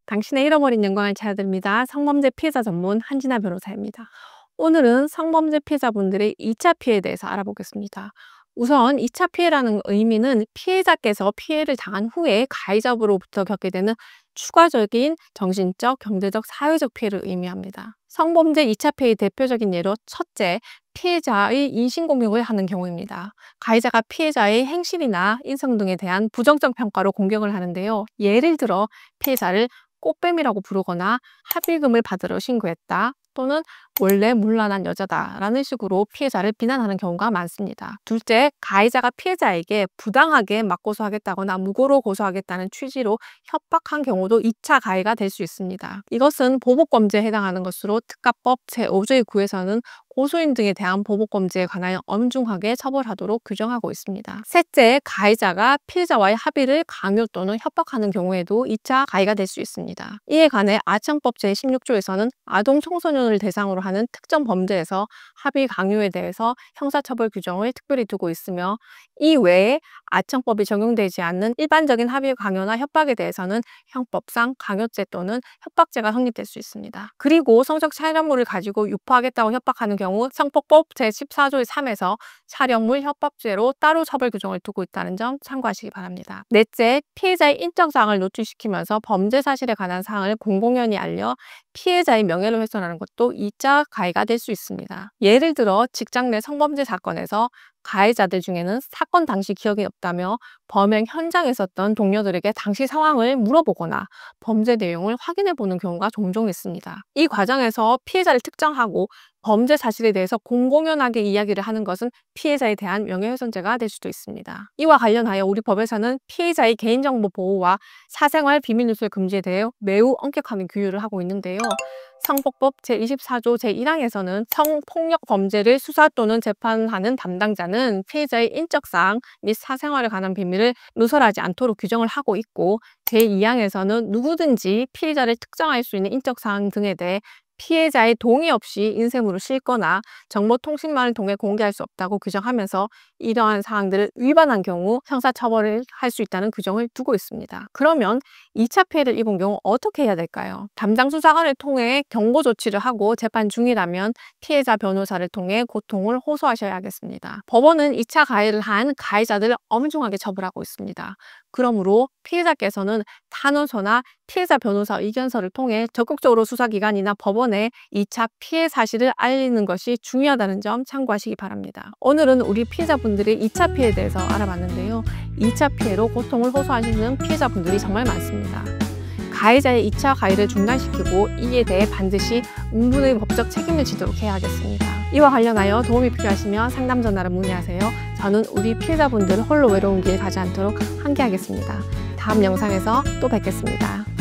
당신의 잃어버린 영광을 찾아드립니다. 성범죄 피해자 전문 한진아 변호사입니다. 오늘은 성범죄 피해자분들의 2차 피해에 대해서 알아보겠습니다. 우선 2차 피해라는 의미는 피해자께서 피해를 당한 후에 가해자로부터 겪게 되는 추가적인 정신적, 경제적, 사회적 피해를 의미합니다. 성범죄 2차 피해의 대표적인 예로 첫째, 피해자의 인신공격을 하는 경우입니다. 가해자가 피해자의 행실이나 인성 등에 대한 부정적 평가로 공격을 하는데요. 예를 들어 피해자를 꽃뱀이라고 부르거나 합의금을 받으러 신고했다, 또는 원래 문란한 여자다라는 식으로 피해자를 비난하는 경우가 많습니다. 둘째, 가해자가 피해자에게 부당하게 맞고소하겠다거나 무고로 고소하겠다는 취지로 협박한 경우도 2차 가해가 될 수 있습니다. 이것은 보복범죄에 해당하는 것으로 특가법 제5조에 구해서는 고소인 등에 대한 보복범죄에 관하여 엄중하게 처벌하도록 규정하고 있습니다. 셋째, 가해자가 피해자와의 합의를 강요 또는 협박하는 경우에도 2차 가해가 될 수 있습니다. 이에 관해 아청법 제16조에서는 아동 청소년을 대상으로 하는 특정 범죄에서 합의 강요에 대해서 형사처벌 규정을 특별히 두고 있으며, 이 외에 아청법이 적용되지 않는 일반적인 합의 강요나 협박에 대해서는 형법상 강요죄 또는 협박죄가 성립될 수 있습니다. 그리고 성적 촬영물을 가지고 유포하겠다고 협박하는 경우 성폭법 제14조의 3에서 촬영물 협박죄로 따로 처벌 규정을 두고 있다는 점 참고하시기 바랍니다. 넷째, 피해자의 인적 사항을 노출시키면서 범죄 사실에 관한 사항을 공공연히 알려 피해자의 명예를 훼손하는 것도 2차 가해가 될 수 있습니다. 예를 들어 직장 내 성범죄 사건에서 가해자들 중에는 사건 당시 기억이 없다며 범행 현장에 있었던 동료들에게 당시 상황을 물어보거나 범죄 내용을 확인해보는 경우가 종종 있습니다. 이 과정에서 피해자를 특정하고 범죄 사실에 대해서 공공연하게 이야기를 하는 것은 피해자에 대한 명예훼손죄가 될 수도 있습니다. 이와 관련하여 우리 법에서는 피해자의 개인정보 보호와 사생활 비밀 누설 금지에 대해 매우 엄격하게 규율을 하고 있는데요. 성폭법 제24조 제1항에서는 성폭력 범죄를 수사 또는 재판하는 담당자는 피해자의 인적사항 및 사생활에 관한 비밀을 누설하지 않도록 규정을 하고 있고, 제2항에서는 누구든지 피해자를 특정할 수 있는 인적사항 등에 대해 피해자의 동의 없이 인쇄물을 싣거나 정보통신망을 통해 공개할 수 없다고 규정하면서 이러한 사항들을 위반한 경우 형사처벌을 할 수 있다는 규정을 두고 있습니다. 그러면 2차 피해를 입은 경우 어떻게 해야 될까요? 담당 수사관을 통해 경고 조치를 하고 재판 중이라면 피해자 변호사를 통해 고통을 호소하셔야 하겠습니다. 법원은 2차 가해를 한 가해자들을 엄중하게 처벌하고 있습니다. 그러므로 피해자께서는 탄원서나 피해자 변호사 의견서를 통해 적극적으로 수사기관이나 법원에 2차 피해 사실을 알리는 것이 중요하다는 점 참고하시기 바랍니다. 오늘은 우리 피해자분들의 2차 피해에 대해서 알아봤는데요. 2차 피해로 고통을 호소하시는 피해자분들이 정말 많습니다. 가해자의 2차 가해를 중단시키고 이에 대해 반드시 응분의 법적 책임을 지도록 해야 하겠습니다. 이와 관련하여 도움이 필요하시면 상담 전화로 문의하세요. 저는 우리 피해자분들 홀로 외로운 길 가지 않도록 함께 하겠습니다. 다음 영상에서 또 뵙겠습니다.